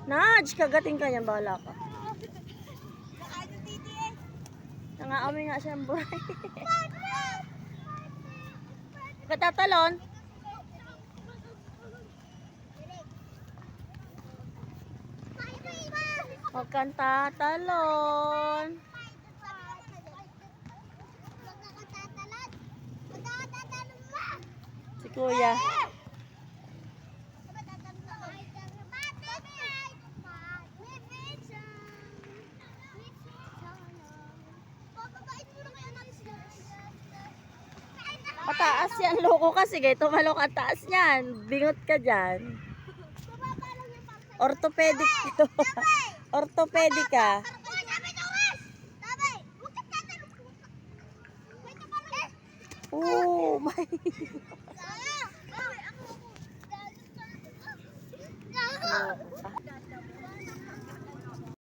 Nudge, kagating ka yan, bahala ka. Nangaamoy nga siya ng buray. Katatalon. Huwag kang tatalon. Si Kuya. Pataas yan, loko kasi. Kaya tumalok ang taas niyan. Bingot ka dyan. Orthopedic. Orthopedic ka. Oh my.